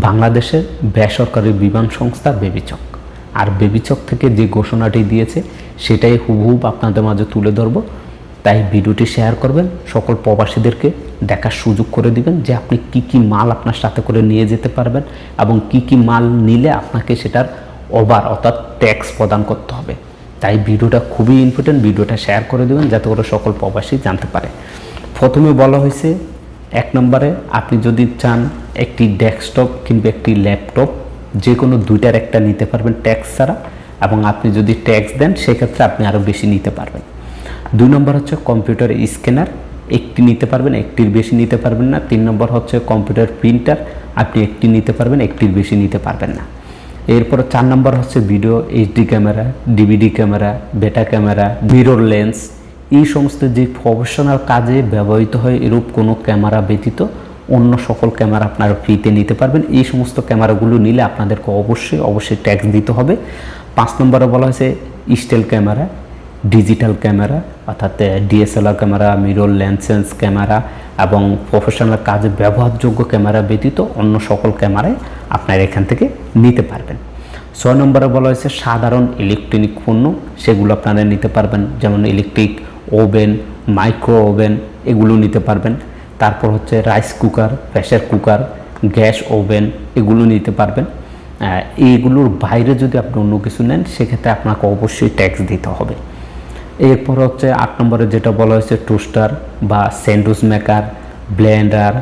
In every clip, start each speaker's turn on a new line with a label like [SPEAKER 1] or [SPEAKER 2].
[SPEAKER 1] বাংলাদেশের বেসরকারি বিমান সংস্থা বেবিচক। আর বেবিচক থেকে যে ঘোষণাটি দিয়েছে সেটাই হুবহুব আপনাদের মাঝে তুলে ধরব। তাই ভিডিওটি শেয়ার করবেন, সকল প্রবাসীদেরকে দেখার সুযোগ করে দিবেন যে আপনি কি কি মাল আপনার সাথে করে নিয়ে যেতে পারবেন এবং কি কি মাল নিলে আপনাকে সেটার ওভার অর্থাৎ ট্যাক্স প্রদান করতে হবে। তাই ভিডিওটা খুবই ইম্পর্টেন্ট, ভিডিওটা শেয়ার করে দেবেন যাতে করে সকল প্রবাসী জানতে পারে। প্রথমে বলা হয়েছে 1 নম্বরে আপনি যদি চান একটি ডেস্কটপ কিংবা একটি ল্যাপটপ যে কোনো দুইটার একটা নিতে পারবেন ট্যাক্স ছাড়া, এবং আপনি যদি ট্যাক্স দেন সেক্ষেত্রে আপনি আরও বেশি নিতে পারবেন। 2 নম্বর হচ্ছে কম্পিউটার স্ক্যানার, একটি নিতে পারবেন, একটির বেশি নিতে পারবেন না। 3 নম্বর হচ্ছে কম্পিউটার প্রিন্টার, আপনি একটি নিতে পারবেন, একটির বেশি নিতে পারবেন না। এরপর 4 নম্বর হচ্ছে video HD camera, DVD camera, বেটা ক্যামেরা, মিরর লেন্স, এই সমস্ত যে প্রফেশনাল কাজে ব্যবহৃত হয় এরূপ কোনো ক্যামেরা ব্যতীত অন্য সকল ক্যামেরা আপনারা ফ্রিতে নিতে পারবেন। এই সমস্ত ক্যামেরাগুলো নিলে আপনাদেরকে অবশ্যই ট্যাক্স দিতে হবে। 5 নম্বরে বলা হয়েছে স্টিল ক্যামেরা, ডিজিটাল ক্যামেরা অর্থাৎ DSLR camera, mirror lens camera এবং প্রফেশনাল কাজে ব্যবহারযোগ্য ক্যামেরা ব্যতীত অন্য সকল ক্যামেরায় আপনারা এখান থেকে নিতে পারবেন। 6 নম্বরে বলা হয়েছে সাধারণ ইলেকট্রনিক পণ্য, সেগুলো আপনারা নিতে পারবেন, যেমন ইলেকট্রিক ওভেন, মাইক্রো ওভেন, এগুলো নিতে পারবেন। তারপর হচ্ছে rice cooker, pressure cooker, gas oven, এগুলো নিতে পারবেন। এইগুলোর বাইরে যদি আপনি অন্য কিছু নেন সেক্ষেত্রে আপনাকে অবশ্যই ট্যাক্স দিতে হবে। এরপর হচ্ছে 8 নম্বরে যেটা বলা হয়েছে টোস্টার বা sandwich maker, Blender,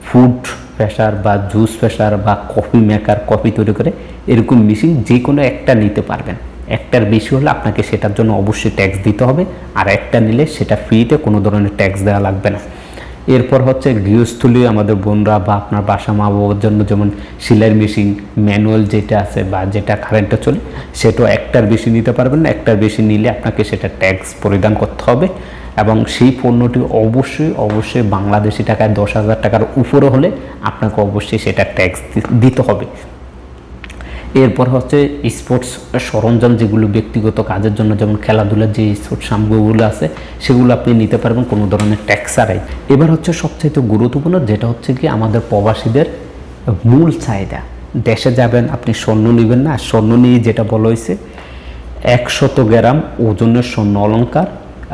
[SPEAKER 1] food pressure বা জুস প্রেসার বা কফি মেকার, কফি তৈরি করে এরকম মেশিন যে কোনো একটা নিতে পারবেন। একটার বেশি হলে আপনাকে সেটার জন্য অবশ্যই ট্যাক্স দিতে হবে, আর একটা নিলে সেটা ফ্রিতে কোনো ধরনের ট্যাক্স দেওয়া লাগবে না। এরপর হচ্ছে গৃহস্থলী আমাদের বোনরা বা আপনার বাসা মা বাবার জন্য যেমন সেলাই মেশিন, ম্যানুয়াল যেটা আছে বা যেটা কারেন্টে চলে সেটা একটার বেশি নিতে পারবেন না। একটার বেশি নিলে আপনাকে সেটা ট্যাক্স পরিধান করতে হবে, এবং সেই পণ্যটি অবশ্যই বাংলাদেশি টাকায় 10,000 টাকার উপরে হলে আপনাকে অবশ্যই সেটা ট্যাক্স দিতে হবে। এরপর হচ্ছে স্পোর্টস সরঞ্জাম, যেগুলো ব্যক্তিগত কাজের জন্য যেমন খেলাধুলার যে স্পোর্টস সামগ্রীগুলো আছে সেগুলো আপনি নিতে পারবেন কোনো ধরনের ট্যাক্স ছাড়াই। এবার হচ্ছে সবচেয়ে গুরুত্বপূর্ণ যেটা হচ্ছে কি আমাদের প্রবাসীদের মূল চাহিদা। দেশে যাবেন আপনি স্বর্ণ নেবেন না, স্বর্ণ নিয়ে যেটা বলা হয়েছে 100 গ্রাম ওজনের স্বর্ণ অলংকার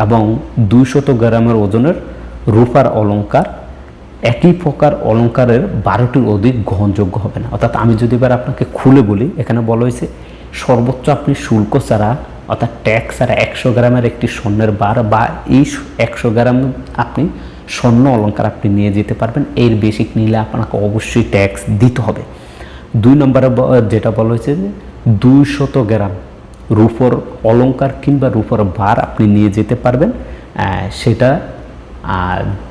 [SPEAKER 1] এবং 200 গ্রামের ওজনের রূপার অলংকার একই প্রকার অলংকারের 12টির অধিক গ্রহণযোগ্য হবে না। অর্থাৎ আমি যদি এবার আপনাকে খুলে বলি, এখানে বলা হয়েছে সর্বোচ্চ আপনি শুল্ক ছাড়া অর্থাৎ ট্যাক্স ছাড়া 100 গ্রামের একটি স্বর্ণের বার বা এই 100 গ্রাম আপনি স্বর্ণ অলংকার আপনি নিয়ে যেতে পারবেন। এর বেশি নিলে আপনাকে অবশ্যই ট্যাক্স দিতে হবে। 2 নম্বরে যেটা বলা হয়েছে যে 200 গ্রাম রূপোর অলংকার কিংবা রূপোর বার আপনি নিয়ে যেতে পারবেন। সেটা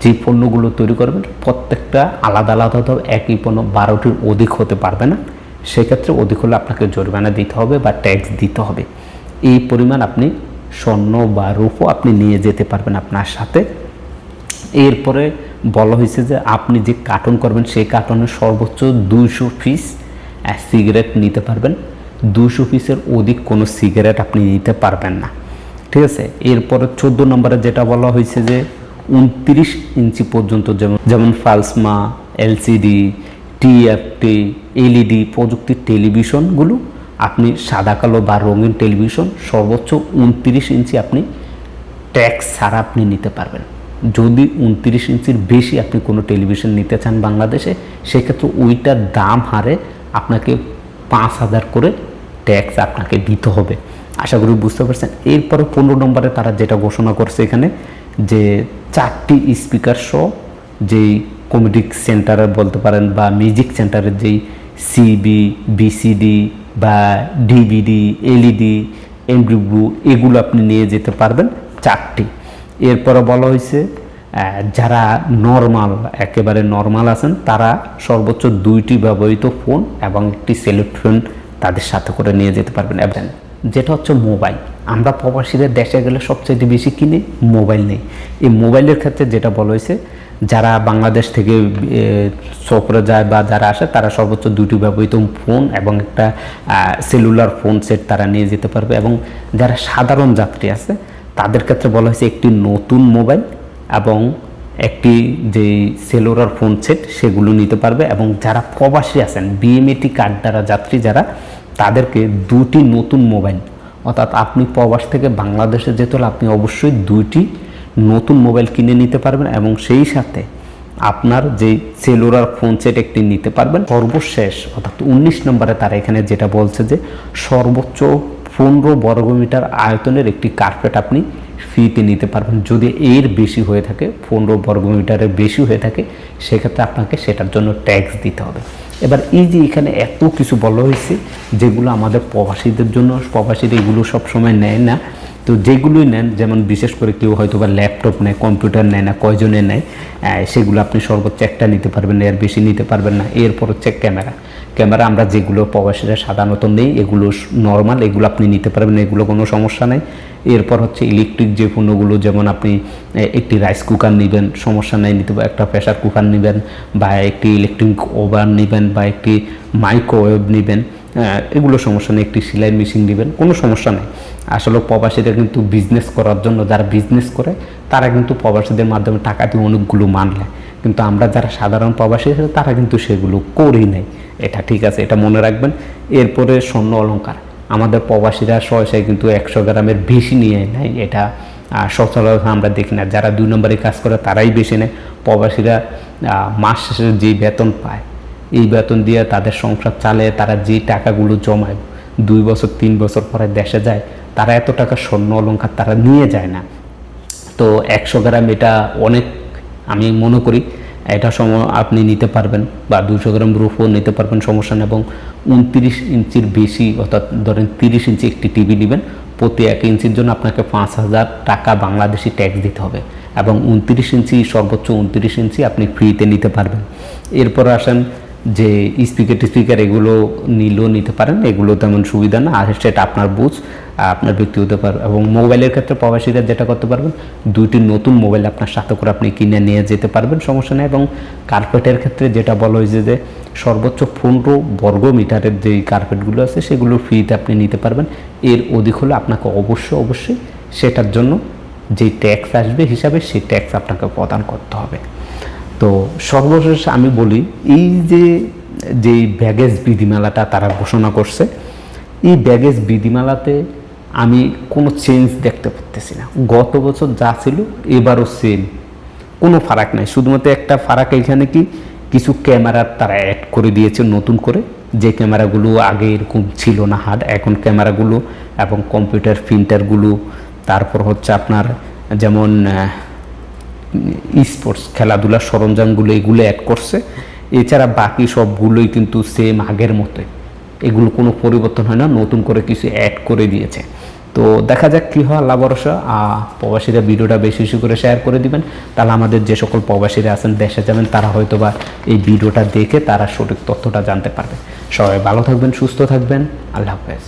[SPEAKER 1] যে পণ্যগুলো তৈরি করবেন প্রত্যেকটা আলাদা হবে, একই পণ্য 12টির অধিক হতে পারবে না। সেক্ষেত্রে অধিক হলে আপনাকে জরিমানা দিতে হবে বা ট্যাক্স দিতে হবে। এই পরিমাণ আপনি স্বর্ণ বা রূপো আপনি নিয়ে যেতে পারবেন আপনার সাথে। এরপরে বলা হয়েছে যে আপনি যে কার্টন করবেন সেই কার্টনের সর্বোচ্চ 200 পিস সিগারেট নিতে পারবেন। 200 পিসের অধিক কোনো সিগারেট আপনি নিতে পারবেন না, ঠিক আছে। এরপরে 14 নম্বরে যেটা বলা হয়েছে যে 29 ইঞ্চি পর্যন্ত যেমন পালসমা, এলসিডি, টিএফটি, এলইডি প্রযুক্তির টেলিভিশনগুলো আপনি সাদা কালো বা রঙিন টেলিভিশন সর্বোচ্চ 29 ইঞ্চি আপনি ট্যাক্স ছাড়া আপনি নিতে পারবেন। যদি 29 ইঞ্চির বেশি আপনি কোনো টেলিভিশন নিতে চান বাংলাদেশে, সেক্ষেত্রে ওইটার দাম হারে আপনাকে 5,000 করে ট্যাক্স আপনাকে দিতে হবে। আশা করি বুঝতে পারছেন। এরপরে 15 নম্বরে তারা যেটা ঘোষণা করছে এখানে যে 4টি স্পিকার সহ যেই কমেডি সেন্টারে বলতে পারেন বা মিউজিক সেন্টারের যেই সিবি, বিসিডি বা ডিভিডি, এলইডি, এমডব্লিউ এগুলো আপনি নিয়ে যেতে পারবেন 4টি। এরপরে বলা হয়েছে যারা একেবারে নর্মাল আছেন তারা সর্বোচ্চ 2টি ব্যবহৃত ফোন এবং একটি সেলুলার ফোন তাদের সাথে করে নিয়ে যেতে পারবেন। এবং যেটা হচ্ছে মোবাইল, আমরা প্রবাসীদের দেশে গেলে সবচেয়ে বেশি কিনি মোবাইল নেই। এই মোবাইলের ক্ষেত্রে যেটা বলা হয়েছে যারা বাংলাদেশ থেকে সফরে যায় বা যারা আসে তারা সর্বোচ্চ 2টি ব্যবহৃত ফোন এবং একটা সেলুলার ফোন সেট তারা নিয়ে যেতে পারবে। এবং যারা সাধারণ যাত্রী আছে তাদের ক্ষেত্রে বলা হয়েছে একটি নতুন মোবাইল এবং একটি যে সেলুলার ফোন সেট সেগুলো নিতে পারবে। এবং যারা প্রবাসী আছেন বিএমএটি কার্ড দ্বারা যাত্রী যারা, তাদেরকে 2টি নতুন মোবাইল, অর্থাৎ আপনি প্রবাস থেকে বাংলাদেশে যেতে হলে আপনি অবশ্যই 2টি নতুন মোবাইল কিনে নিতে পারবেন এবং সেই সাথে আপনার যে সেলুলার ফোন সেট একটি নিতে পারবেন। সর্বশেষ অর্থাৎ 19 নম্বরে তারা এখানে যেটা বলছে যে সর্বোচ্চ 15 বর্গমিটার আয়তনের একটি কার্পেট আপনি ফ্রিতে নিতে পারবেন। যদি এর বেশি হয়ে থাকে, 15 বর্গমিটারের বেশি হয়ে থাকে, সেক্ষেত্রে আপনাকে সেটার জন্য ট্যাক্স দিতে হবে। এবার এই যে এখানে এত কিছু বলা হয়েছে যেগুলো আমাদের প্রবাসীদের জন্য, প্রবাসীরা এগুলো সবসময় নেয় না। তো যেগুলোই নেন, যেমন বিশেষ করে কেউ হয়তো বা ল্যাপটপ নেয়, কম্পিউটার নেয় না, কয়জনে নেয়, সেগুলো আপনি সর্বোচ্চ একটা নিতে পারবেন, এর বেশি নিতে পারবেন না। এরপর হচ্ছে ক্যামেরা আমরা যেগুলো প্রবাসীরা সাধারণত নেই, এগুলো নর্মাল, এগুলো আপনি নিতে পারবেন, এগুলো কোনো সমস্যা নেই। এরপর হচ্ছে ইলেকট্রিক যে পণ্যগুলো, যেমন আপনি একটি রাইস কুকার নেবেন, সমস্যা নেই, নিতে একটা প্রেশার কুকার নেবেন, বা একটি ইলেকট্রিক ওভেন নেবেন, বা একটি মাইক্রোওয়েভ নেবেন, এগুলো সমস্যা নেই। একটি সেলাই মেশিন নেবেন, কোনো সমস্যা নেই। আসলে প্রবাসীরা কিন্তু বিজনেস করার জন্য, যারা বিজনেস করে তারা কিন্তু প্রবাসীদের মাধ্যমে টাকা দিয়ে অনেকগুলো মানলে, কিন্তু আমরা যারা সাধারণ প্রবাসী তারা কিন্তু সেগুলো করেই নেই। এটা ঠিক আছে, এটা মনে রাখবেন। এরপরে স্বর্ণ অলংকার, আমাদের প্রবাসীরা সহসায় কিন্তু 100 গ্রামের বেশি নিয়ে নেয়, এটা সচরাচর আমরা দেখি না। যারা 2 নম্বরে কাজ করে তারাই বেশি নেয়। প্রবাসীরা মাস শেষে যে বেতন পায়, এই বেতন দিয়ে তাদের সংসার চালে, তারা যে টাকাগুলো জমায় 2 বছর 3 বছর পরে দেশে যায়, তারা এত টাকা স্বর্ণ অলংকার তারা নিয়ে যায় না। তো 100 গ্রাম এটা অনেক, আমি মনে করি এটা আপনি নিতে পারবেন, বা 200 গ্রাম রূপও নিতে পারবেন, সমস্যা নেই। এবং 29 ইঞ্চির বেশি, অর্থাৎ ধরেন 30 ইঞ্চি একটি টিভি নেবেন, প্রতি 1 ইঞ্চির জন্য আপনাকে 5000 টাকা বাংলাদেশি ট্যাক্স দিতে হবে। এবং 29 ইঞ্চি, সর্বোচ্চ 29 ইঞ্চি আপনি ফ্রিতে নিতে পারবেন। এরপর আসেন যে স্পিকার, এগুলো নিলেও নিতে পারেন, এগুলো তেমন সুবিধা না, আর সেটা আপনার বুঝ, আপনার ব্যক্তিগত পারবে। এবং মোবাইলের ক্ষেত্রে প্রবাসীরা যেটা করতে পারবেন, 2টি নতুন মোবাইল আপনার সাথে করে আপনি কিনে নিয়ে যেতে পারবেন, সমস্যা নেই। এবং কার্পেটের ক্ষেত্রে যেটা বলা হয়েছে যে সর্বোচ্চ 15 বর্গমিটারের যেই কার্পেটগুলো আছে সেগুলো ফ্রিতে আপনি নিতে পারবেন। এর অধিক হলে আপনাকে অবশ্যই সেটার জন্য যেই ট্যাক্স আসবে হিসাবে, সেই ট্যাক্স আপনাকে প্রদান করতে হবে। তো সর্বশেষ আমি বলি, এই যে ব্যাগেজ বিধিমালাটা তারা ঘোষণা করছে, এই ব্যাগেজ বিধিমালাতে আমি কোনো চেঞ্জ দেখতে পারতেছি না। গত বছর যা ছিল এবারও সেম, কোনো ফারাক নাই। শুধুমাত্র একটা ফারাক এখানে কি, কিছু ক্যামেরা তারা অ্যাড করে দিয়েছে নতুন করে, যে ক্যামেরাগুলো আগে এরকম ছিল না হার্ড, এখন ক্যামেরাগুলো এবং কম্পিউটার প্রিন্টারগুলো, তারপর হচ্ছে আপনার যেমন স্পোর্টস খেলাধুলার সরঞ্জামগুলো, এগুলো অ্যাড করছে। এছাড়া বাকি সবগুলোই কিন্তু সেম আগের মতোই, এগুলো কোনো পরিবর্তন হয় না, নতুন করে কিছু অ্যাড করে দিয়েছে। তো দেখা যাক কী হয়, আল্লাহ ভরসা। প্রবাসীরা ভিডিওটা বেশি বেশি করে শেয়ার করে দিবেন, তাহলে আমাদের যে সকল প্রবাসীরা আছেন দেশে যাবেন, তারা হয়তো বা এই ভিডিওটা দেখে তারা সঠিক তথ্যটা জানতে পারবে। সবাই ভালো থাকবেন, সুস্থ থাকবেন, আল্লাহ হাফেজ।